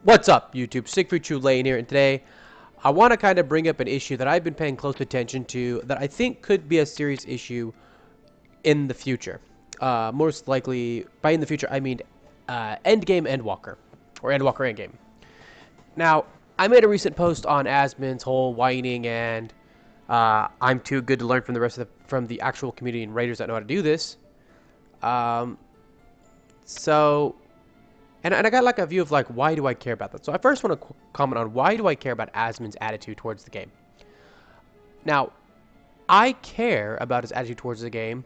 What's up, YouTube? Siegfried True Lane here, and today I want to kind of bring up an issue that I've been paying close attention to that I think could be a serious issue in the future. Most likely, by in the future, I mean Endgame Endwalker, or Endwalker Endgame. Now, I made a recent post on Asmon's whole whining and I'm too good to learn from the rest of from the actual community and raiders that know how to do this. Um, so And I got like a view of like, why do I care about that? So I first want to comment on why do I care about Asmon's attitude towards the game. Now, I care about his attitude towards the game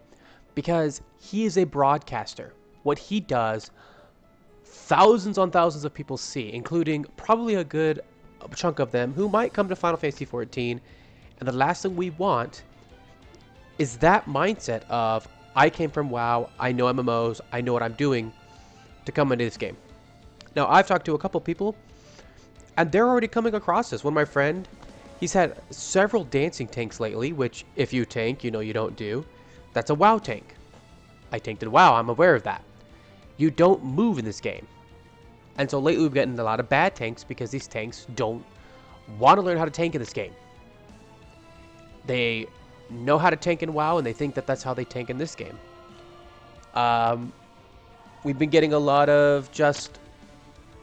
because he is a broadcaster. What he does, thousands on thousands of people see, including probably a good chunk of them who might come to Final Fantasy XIV. And the last thing we want is that mindset of, I came from WoW, I know MMOs, I know what I'm doing, to come into this game. Now, I've talked to a couple people, and they're already coming across this. One of my friend, he's had several dancing tanks lately, which, if you tank, you know you don't do. That's a WoW tank. I tanked in WoW, I'm aware of that. You don't move in this game. And so lately we've gotten a lot of bad tanks because these tanks don't want to learn how to tank in this game. They know how to tank in WoW, and they think that that's how they tank in this game. We've been getting a lot of just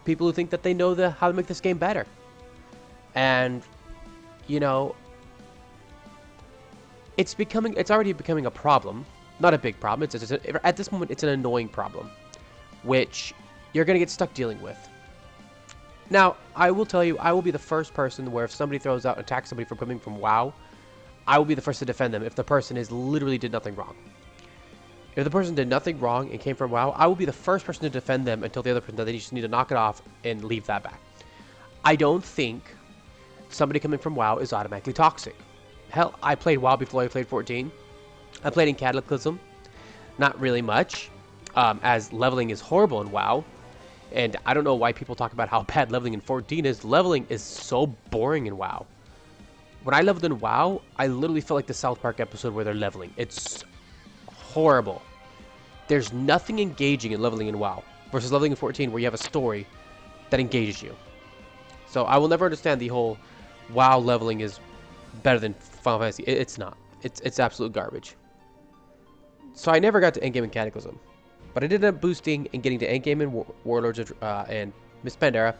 people who think that they know how to make this game better. And, you know, it's already becoming a problem. Not a big problem. At this moment, it's an annoying problem, which you're going to get stuck dealing with. Now, I will tell you, I will be the first person where if somebody throws out and attacks somebody for coming from WoW, I will be the first to defend them if the person literally did nothing wrong. If the person did nothing wrong and came from WoW, I will be the first person to defend them until the other person that they just need to knock it off and leave that back. I don't think somebody coming from WoW is automatically toxic. Hell, I played WoW before I played 14. I played in Cataclysm. Not really much, as leveling is horrible in WoW. And I don't know why people talk about how bad leveling in 14 is. Leveling is so boring in WoW. When I leveled in WoW, I literally felt like the South Park episode where they're leveling. It's horrible. There's nothing engaging in leveling in WoW versus leveling in 14 where you have a story that engages you. So I will never understand the whole WoW leveling is better than Final Fantasy. It's not. It's absolute garbage. So I never got to endgame in Cataclysm, but I did end up boosting and getting to endgame in Warlords of, and Miss Pandera.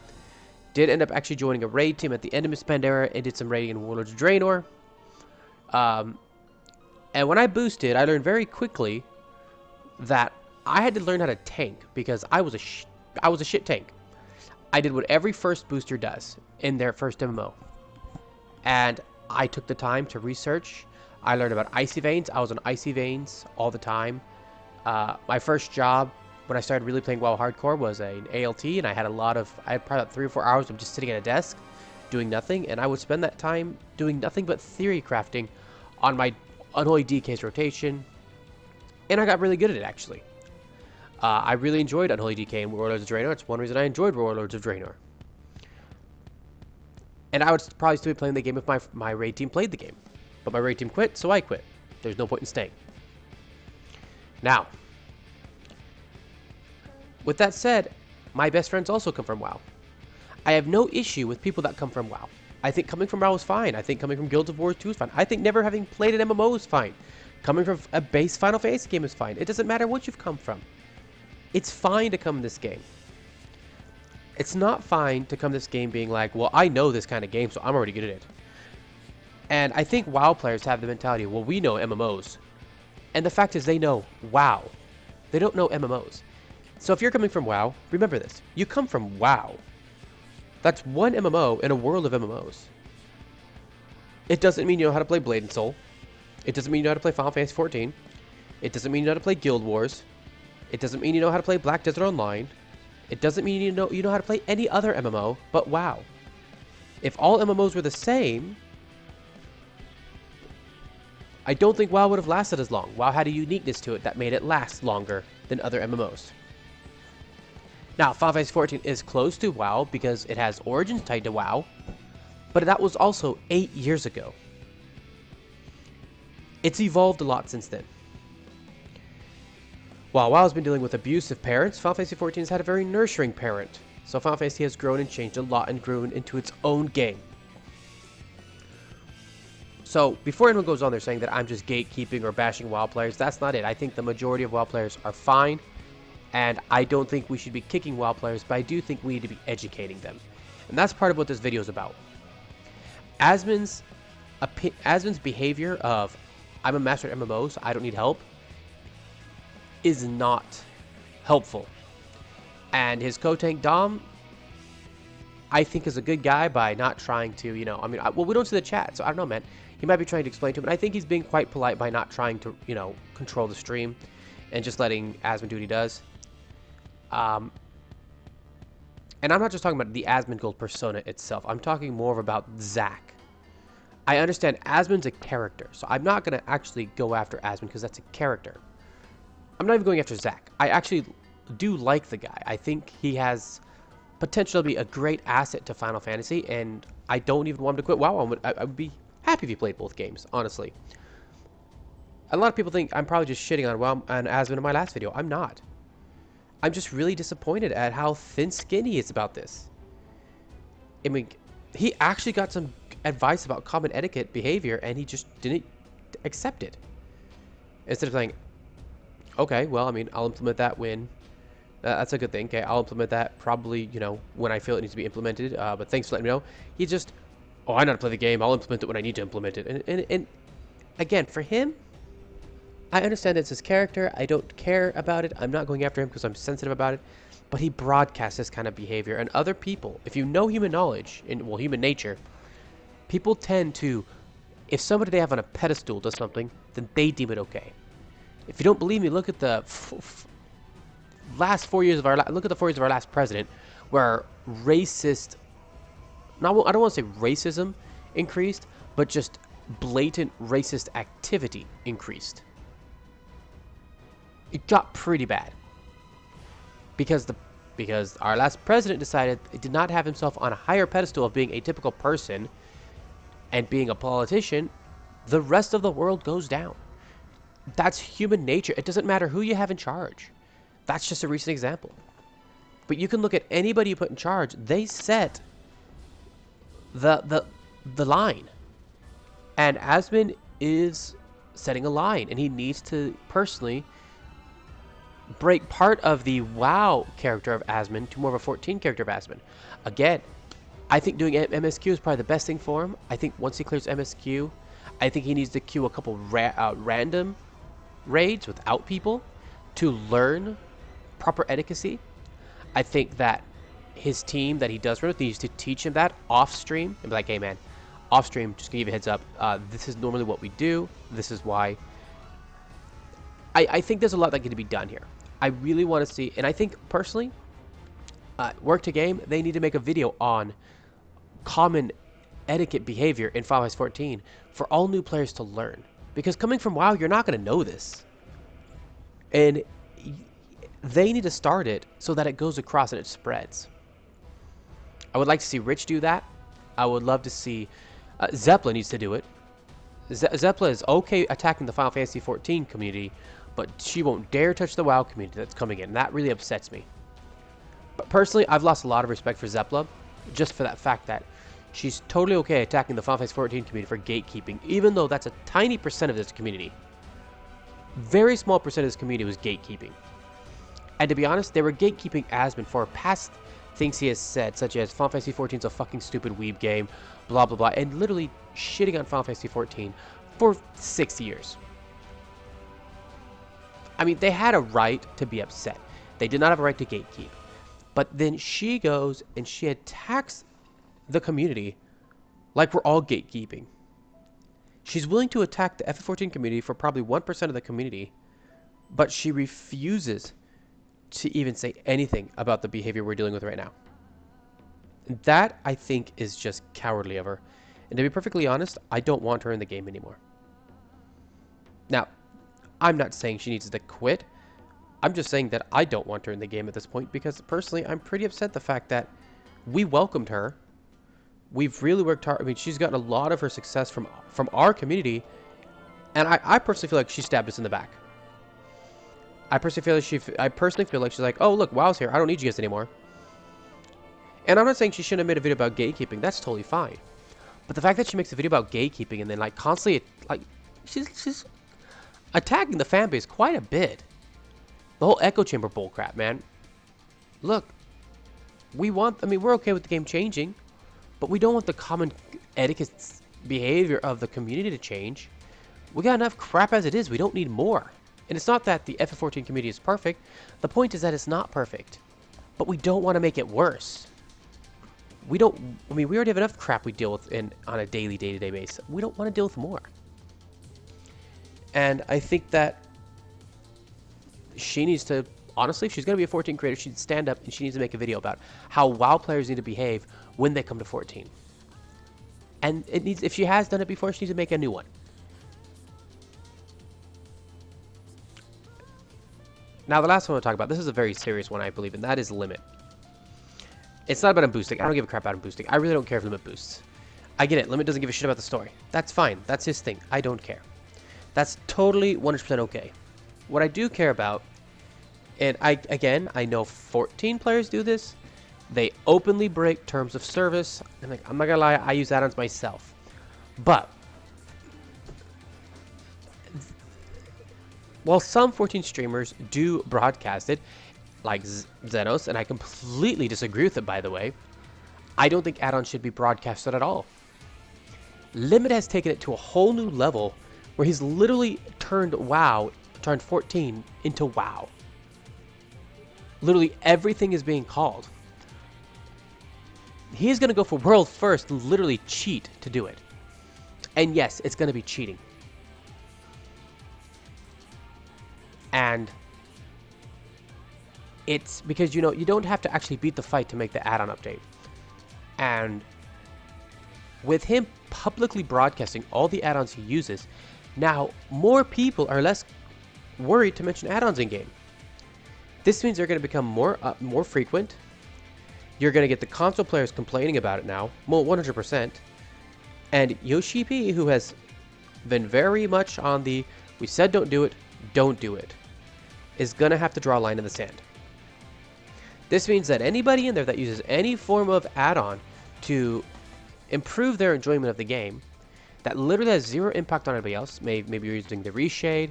Did end up actually joining a raid team at the end of Miss Pandera and did some raiding in Warlords of Draenor. And when I boosted, I learned very quickly that I had to learn how to tank because I was a shit tank. I did what every first booster does in their first MMO. And I took the time to research. I learned about Icy Veins. I was on Icy Veins all the time. My first job when I started really playing WoW Hardcore was an ALT, and I had probably about 3 or 4 hours of just sitting at a desk doing nothing, and I would spend that time doing nothing but theory crafting on my Unholy DK's rotation, and I got really good at it, actually. I really enjoyed Unholy DK and Warlords of Draenor. It's one reason I enjoyed Warlords of Draenor. And I would probably still be playing the game if my raid team played the game. But my raid team quit, so I quit. There's no point in staying. Now, with that said, my best friends also come from WoW. I have no issue with people that come from WoW. I think coming from WoW is fine. I think coming from Guilds of Wars 2 is fine. I think never having played an MMO is fine. Coming from a base Final Fantasy game is fine. It doesn't matter what you've come from. It's fine to come in this game. It's not fine to come this game being like, well, I know this kind of game, so I'm already good at it. And I think WoW players have the mentality, well, we know MMOs. And the fact is they know WoW. They don't know MMOs. So if you're coming from WoW, remember this. You come from WoW. That's one MMO in a world of MMOs. It doesn't mean you know how to play Blade and Soul. It doesn't mean you know how to play Final Fantasy XIV. It doesn't mean you know how to play Guild Wars. It doesn't mean you know how to play Black Desert Online. It doesn't mean you know how to play any other MMO but WoW. If all MMOs were the same, I don't think WoW would have lasted as long. WoW had a uniqueness to it that made it last longer than other MMOs. Now, Final Fantasy XIV is close to WoW because it has origins tied to WoW, but that was also 8 years ago. It's evolved a lot since then. While WoW's been dealing with abusive parents, Final Fantasy XIV has had a very nurturing parent So Final Fantasy has grown and changed a lot and grown into its own game. So before anyone goes on there saying that I'm just gatekeeping or bashing WoW players, that's not it. I think the majority of WoW players are fine, and I don't think we should be kicking WoW players, but I do think we need to be educating them. And that's part of what this video is about. Asmon's behavior of, I'm a master at MMOs, I don't need help, is not helpful. And his co-tank Dom, I think, is a good guy by not trying to, you know, I mean, well, we don't see the chat, so I don't know, man. He might be trying to explain to him, and I think he's being quite polite by not trying to, you know, control the stream and just letting Asmon do what he does. And I'm not just talking about the Asmongold persona itself. I'm talking more about Zack. I understand Asmon's a character, so I'm not going to actually go after Asmon because that's a character. I'm not even going after Zack. I actually do like the guy. I think he has potential to be a great asset to Final Fantasy, and I don't even want him to quit WoW. I would be happy if he played both games, honestly. A lot of people think I'm probably just shitting on WoW and Asmon in my last video. I'm not. I'm just really disappointed at how thin-skinned he is about this. I mean, he actually got some advice about common etiquette behavior, and he just didn't accept it. Instead of saying, okay, well, I mean, I'll implement that when... that's a good thing. Okay, I'll implement that probably, you know, when I feel it needs to be implemented. But thanks for letting me know. He just, oh, I know how to play the game. I'll implement it when I need to implement it. And again, for him, I understand it's his character. I don't care about it. I'm not going after him because I'm sensitive about it. But he broadcasts this kind of behavior. And other people, if you know human knowledge, well, human nature, people tend to, if somebody they have on a pedestal does something, then they deem it okay. If you don't believe me, look at the last 4 years of our look at the 4 years of our last president, where racist, I don't want to say racism increased, but just blatant racist activity increased. It got pretty bad because our last president decided he did not have himself on a higher pedestal of being a typical person and being a politician. The rest of the world goes down. That's human nature. It doesn't matter who you have in charge. That's just a recent example. But you can look at anybody you put in charge. They set the line. And Asmon is setting a line. And he needs to personally break part of the WoW character of Asmon to more of a 14 character of Asmon. Again, I think doing MSQ is probably the best thing for him. I think once he clears MSQ, I think he needs to queue a couple random raids without people to learn proper etiquette. I think that his team that he does run with needs to teach him that off stream and be like, hey man, off stream, just gonna give you a heads up. This is normally what we do. This is why. I think there's a lot that can be done here. I really want to see, and I think personally, Work to Game, they need to make a video on common etiquette behavior in Final Fantasy 14 for all new players to learn. Because coming from WoW, you're not going to know this. And they need to start it so that it goes across and it spreads. I would like to see Rich do that. I would love to see... Zeppelin needs to do it. Zeppelin is okay attacking the Final Fantasy 14 community, but she won't dare touch the WoW community that's coming in. And that really upsets me. But personally, I've lost a lot of respect for Zeppelin, just for that fact that she's totally okay attacking the Final Fantasy 14 community for gatekeeping, even though that's a tiny percent of this community. Very small percent of this community was gatekeeping. And to be honest, they were gatekeeping Asmon for past things he has said, such as Final Fantasy 14 is a fucking stupid weeb game, blah blah blah, and literally shitting on Final Fantasy 14 for 6 years. I mean, they had a right to be upset. They did not have a right to gatekeep. But then she goes and she attacks the community like we're all gatekeeping. She's willing to attack the FF14 community for probably 1% of the community, but she refuses to even say anything about the behavior we're dealing with right now. And that, I think, is just cowardly of her. And to be perfectly honest, I don't want her in the game anymore. Now, I'm not saying she needs to quit. I'm just saying that I don't want her in the game at this point because, personally, I'm pretty upset the fact that we welcomed her. We've really worked hard. I mean, she's gotten a lot of her success from our community, and I personally feel like she stabbed us in the back. I personally feel like she's like, oh look, WoW's here. I don't need you guys anymore. And I'm not saying she shouldn't have made a video about gatekeeping. That's totally fine. But the fact that she makes a video about gatekeeping and then like constantly like she's attacking the fan base quite a bit. The whole echo chamber bullcrap, man. Look, we're okay with the game changing, but we don't want the common etiquette behavior of the community to change. We got enough crap as it is. We don't need more. And it's not that the FF14 community is perfect. The point is that it's not perfect. But we don't want to make it worse. We already have enough crap we deal with on a daily, day-to-day basis. We don't want to deal with more. And I think that she needs to, honestly, if she's going to be a 14 creator, she needs to stand up and she needs to make a video about how WoW players need to behave when they come to 14. And if she has done it before, she needs to make a new one. Now, the last one I want to talk about, this is a very serious one, I believe, and that is limit. It's not about him boosting. I don't give a crap about him boosting. I really don't care if limit boosts. I get it. Limit doesn't give a shit about the story. That's fine. That's his thing. I don't care. That's totally 100% okay. What I do care about, and I know 14 players do this, they openly break terms of service. I'm not gonna lie, I use add-ons myself. But while some 14 streamers do broadcast it, like Xenos, and I completely disagree with it, by the way, I don't think add-ons should be broadcasted at all. Limit has taken it to a whole new level where he's literally turned 14 into WoW. Literally everything is being called. He's going to go for world first and literally cheat to do it. And yes, it's going to be cheating. And it's because, you don't have to actually beat the fight to make the add-on update. And with him publicly broadcasting all the add-ons he uses, now more people are less worried to mention add-ons in game. This means they're going to become more frequent. You're going to get the console players complaining about it now, well, 100%. And Yoshi P, who has been very much on the "we said don't do it," is going to have to draw a line in the sand. This means that anybody in there that uses any form of add-on to improve their enjoyment of the game, that literally has zero impact on anybody else, maybe you're using the reshade,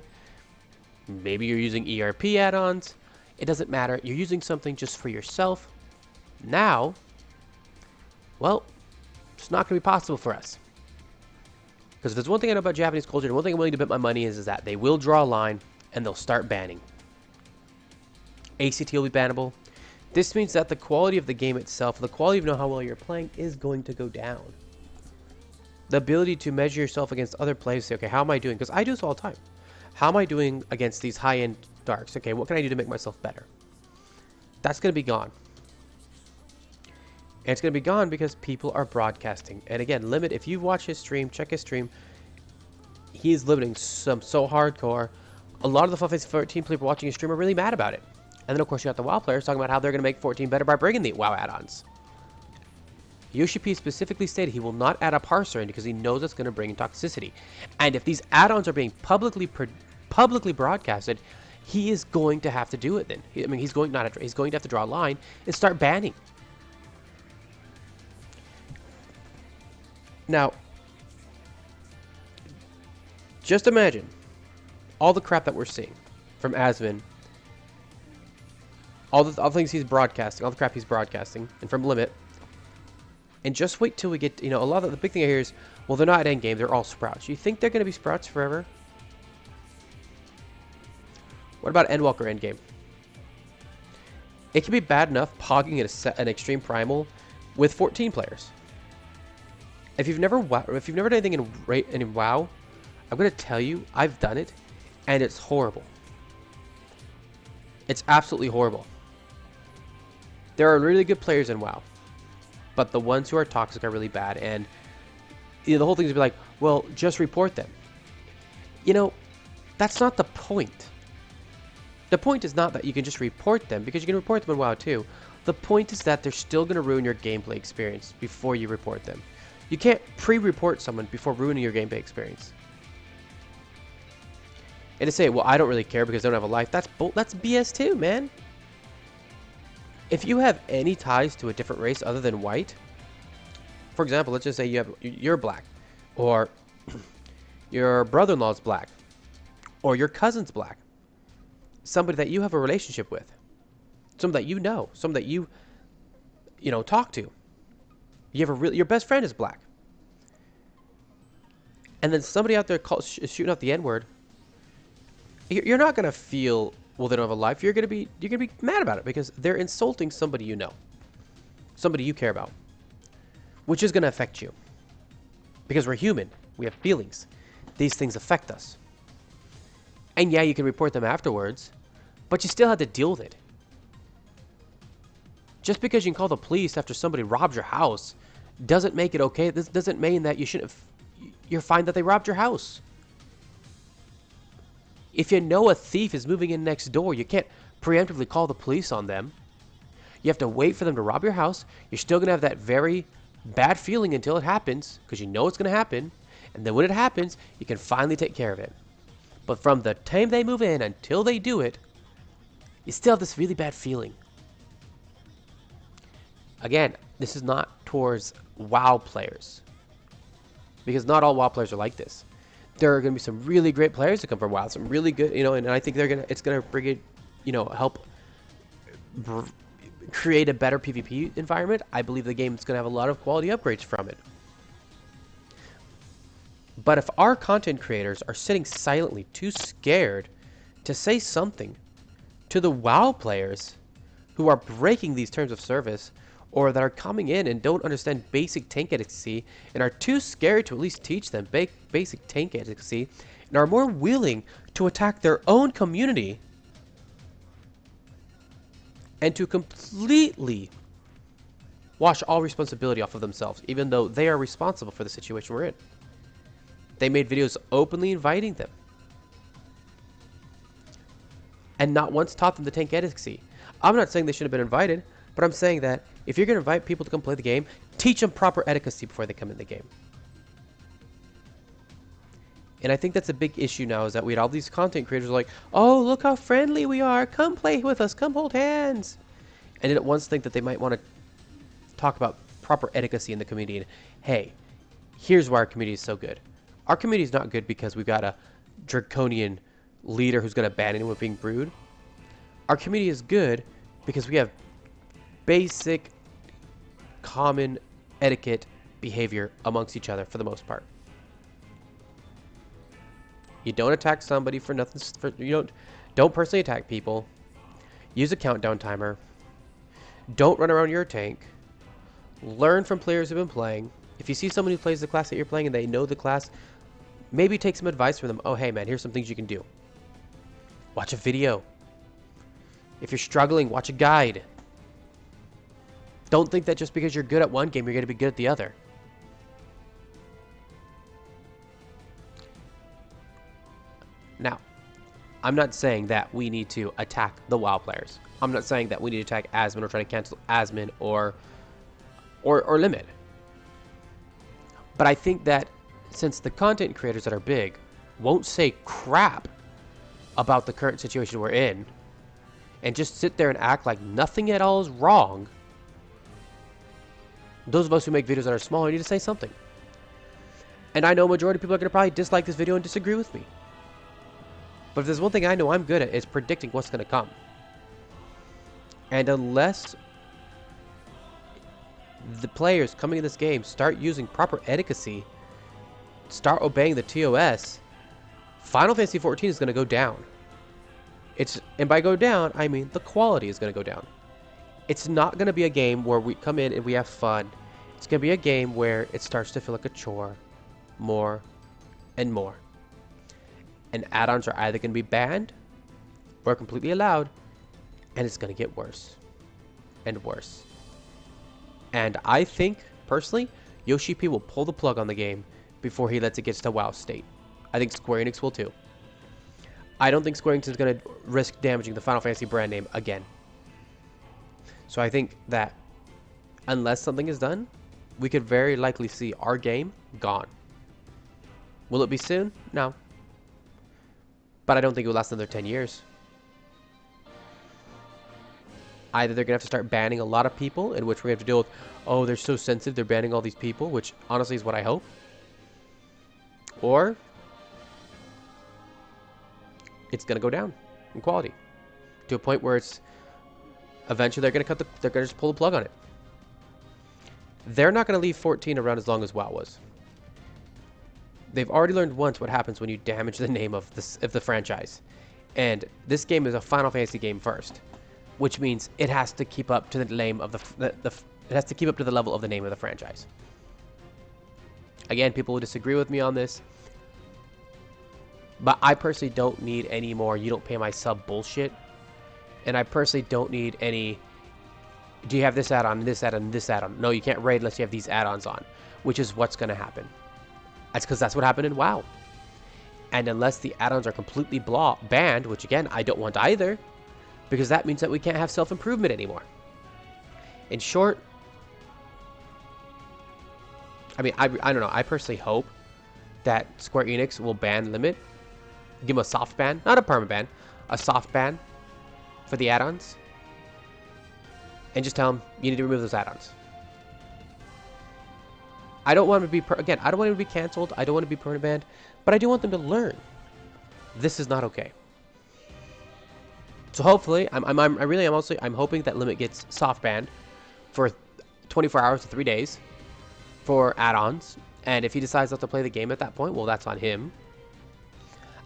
maybe you're using ERP add-ons, it doesn't matter, you're using something just for yourself, now, well, it's not going to be possible for us. Because if there's one thing I know about Japanese culture, and one thing I'm willing to bet my money is that they will draw a line, and they'll start banning. ACT will be bannable. This means that the quality of the game itself, the quality of how well you're playing, is going to go down. The ability to measure yourself against other players, say, okay, how am I doing? Because I do this all the time. How am I doing against these high-end darks? Okay, what can I do to make myself better? That's going to be gone. And it's going to be gone because people are broadcasting. And again, Limit, if you watch his stream, check his stream, he's limiting so hardcore. A lot of the FFXIV 14 people watching his stream are really mad about it. And then, of course, you got the WoW players talking about how they're going to make 14 better by bringing the WoW add-ons. Yoshi P specifically stated he will not add a parser in because he knows it's going to bring in toxicity. And if these add-ons are being publicly broadcasted, he is going to have to do it then. He's going to have to draw a line and start banning. Now, just imagine all the crap that we're seeing from Asvin, all the things he's broadcasting, all the crap he's broadcasting, and from Limit. And just wait till we get, a lot of the big thing I hear is, well, they're not at endgame, they're all sprouts. You think they're going to be sprouts forever? What about Endwalker endgame? It can be bad enough pogging an extreme primal with 14 players. If you've never done anything in WoW, I'm going to tell you, I've done it, and it's horrible. It's absolutely horrible. There are really good players in WoW, but the ones who are toxic are really bad, and the whole thing is to be like, well, just report them. That's not the point. The point is not that you can just report them, because you can report them in WoW too. The point is that they're still going to ruin your gameplay experience before you report them. You can't pre-report someone before ruining your gameplay experience. And to say, well, I don't really care because they don't have a life, that's BS too, man. If you have any ties to a different race other than white, for example, let's just say you're black, or your brother-in-law's black, or your cousin's black, somebody that you have a relationship with, somebody that you know, somebody that you talk to. You have your best friend is black, and then somebody out there shooting out the N-word. You're not gonna feel, well, they don't have a life. You're gonna be mad about it because they're insulting somebody you know, somebody you care about, which is gonna affect you because we're human. We have feelings. These things affect us. And yeah, you can report them afterwards, but you still have to deal with it. Just because you can call the police after somebody robs your house doesn't make it okay. This doesn't mean that you're fine that they robbed your house. If you know a thief is moving in next door, you can't preemptively call the police on them. You have to wait for them to rob your house. You're still going to have that very bad feeling until it happens, because you know it's going to happen. And then when it happens, you can finally take care of it. But from the time they move in until they do it, you still have this really bad feeling. Again, this is not towards WoW players, because not all WoW players are like this. There are going to be some really great players that come from WoW, some really good, and I think it's going to bring it, help create a better PvP environment. I believe the game is going to have a lot of quality upgrades from it. But if our content creators are sitting silently, too scared to say something to the WoW players who are breaking these terms of service, or that are coming in and don't understand basic tank efficacy and are too scared to at least teach them basic tank efficacy, and are more willing to attack their own community and to completely wash all responsibility off of themselves, even though they are responsible for the situation we're in. They made videos openly inviting them and not once taught them the tank efficacy. I'm not saying they should have been invited, but I'm saying that if you're going to invite people to come play the game, teach them proper etiquette before they come in the game. And I think that's a big issue now, is that we had all these content creators like, oh, look how friendly we are. Come play with us. Come hold hands. And didn't once think that they might want to talk about proper etiquette in the community. And, hey, here's why our community is so good. Our community is not good because we've got a draconian leader who's going to ban anyone being brewed. Our community is good because we have basic common etiquette behavior amongst each other for the most part. You don't attack somebody for nothing. Don't personally attack people. Use a countdown timer. Don't run around your tank. Learn from players who've been playing. If you see someone who plays the class that you're playing and they know the class, maybe take some advice from them. Oh, hey man, here's some things you can do. Watch a video. If you're struggling, watch a guide. Don't think that just because you're good at one game, you're going to be good at the other. Now, I'm not saying that we need to attack the WoW players. I'm not saying that we need to attack Asmin or try to cancel Asmin or Limit. But I think that since the content creators that are big won't say crap about the current situation we're in and just sit there and act like nothing at all is wrong, those of us who make videos that are smaller need to say something. And I know a majority of people are going to probably dislike this video and disagree with me. But if there's one thing I know I'm good at, it's predicting what's going to come. And unless the players coming in this game start using proper etiquette, start obeying the TOS, Final Fantasy XIV is going to go down. And by go down, I mean the quality is going to go down. It's not going to be a game where we come in and we have fun. It's going to be a game where it starts to feel like a chore more and more. And add-ons are either going to be banned or completely allowed, and it's going to get worse and worse. And I think, personally, Yoshi P will pull the plug on the game before he lets it get to WoW state. I think Square Enix will too. I don't think Square Enix is going to risk damaging the Final Fantasy brand name again. So I think that unless something is done, we could very likely see our game gone. Will it be soon? No. But I don't think it will last another 10 years. Either they're going to have to start banning a lot of people, in which we have to deal with, oh, they're so sensitive, they're banning all these people, which honestly is what I hope. Or it's going to go down in quality to a point where it's eventually they're going to just pull the plug on it. They're not going to leave 14 around as long as WoW was. They've already learned once what happens when you damage the name of the franchise. And this game is a Final Fantasy game first, which means it has to keep up to the name of it has to keep up to the level of the name of the franchise. Again, people will disagree with me on this, but I personally don't need any more "you don't pay my sub" bullshit, and I personally don't need any "do you have this add-on, this add-on, this add-on?" No, you can't raid unless you have these add-ons on, which is what's going to happen. That's because that's what happened in WoW. And unless the add-ons are completely banned, which again, I don't want either, because that means that we can't have self-improvement anymore. In short, I mean, I don't know. I personally hope that Square Enix will ban Limit. Give them a soft ban. Not a perma ban. A soft ban for the add-ons. And just tell them, you need to remove those add-ons. I don't want them to be, again, I don't want them to be canceled. I don't want to be permanent banned. But I do want them to learn. This is not okay. So hopefully, I'm hoping that Limit gets soft banned for 24 hours to 3 days for add-ons. And if he decides not to play the game at that point, well, that's on him.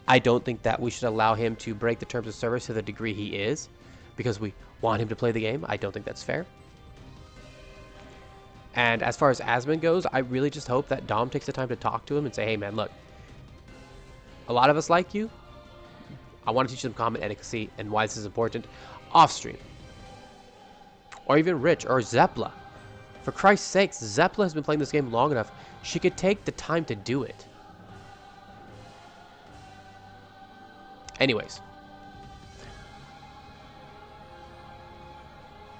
I don't think that we should allow him to break the terms of service to the degree he is, because we want him to play the game. I don't think that's fair. And as far as Asmund goes, I really just hope that Dom takes the time to talk to him and say, hey man, look, a lot of us like you. I want to teach them common etiquette and why this is important off stream. Or even Rich or Zepla. For Christ's sakes, Zepla has been playing this game long enough. She could take the time to do it. Anyways.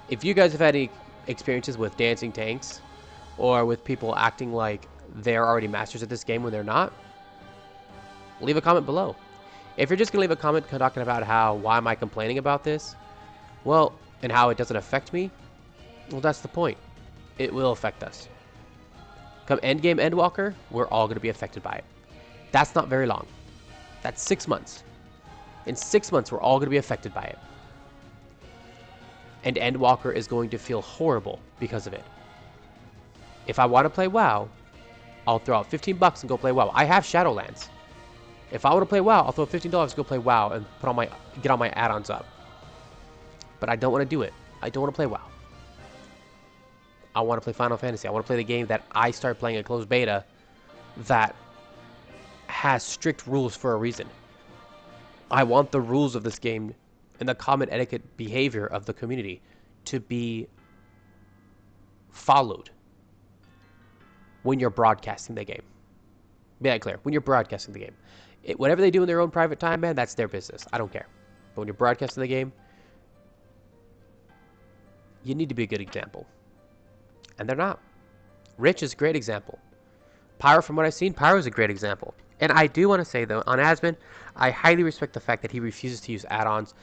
If you guys have had any experiences with dancing tanks or with people acting like they're already masters at this game when they're not, leave a comment below. If you're just gonna leave a comment talking about why am I complaining about this, well, and how it doesn't affect me, well, that's the point. It will affect us. Come endgame Endwalker, we're all gonna be affected by it. That's not very long. That's 6 months. In 6 months, we're all gonna be affected by it. And Endwalker is going to feel horrible because of it. If I want to play WoW, I'll throw out $15 and go play WoW. I have Shadowlands. If I want to play WoW, I'll throw $15 to go play WoW and get all my add-ons up. But I don't want to do it. I don't want to play WoW. I want to play Final Fantasy. I want to play the game that I started playing in closed beta that has strict rules for a reason. I want the rules of this game and the common etiquette behavior of the community to be followed when you're broadcasting the game. Be that clear. When you're broadcasting the game. Whatever they do in their own private time, man, that's their business. I don't care. But when you're broadcasting the game, you need to be a good example. And they're not. Rich is a great example. Pyro, from what I've seen, Pyro is a great example. And I do want to say, though, on Asmund, I highly respect the fact that he refuses to use add-ons.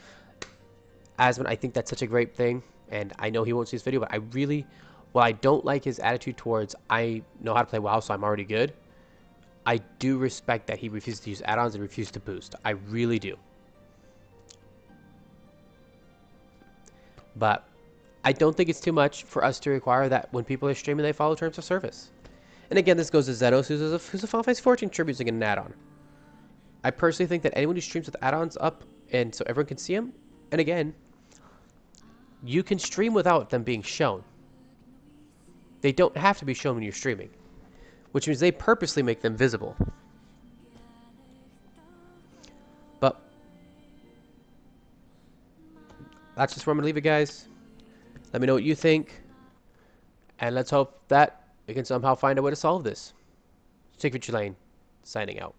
Asmund, I think that's such a great thing. And I know he won't see this video, but while I don't like his attitude towards, I know how to play WoW, so I'm already good, I do respect that he refuses to use add-ons and refuses to boost. I really do. But I don't think it's too much for us to require that when people are streaming, they follow terms of service. And again, this goes to Zenos, who's a Final Fantasy 14 tribute to get an add-on. I personally think that anyone who streams with add-ons up, and so everyone can see them, and again, you can stream without them being shown. They don't have to be shown when you're streaming, which means they purposely make them visible. But that's just where I'm going to leave it, guys. Let me know what you think, and let's hope that we can somehow find a way to solve this. FFXIV Lane, signing out.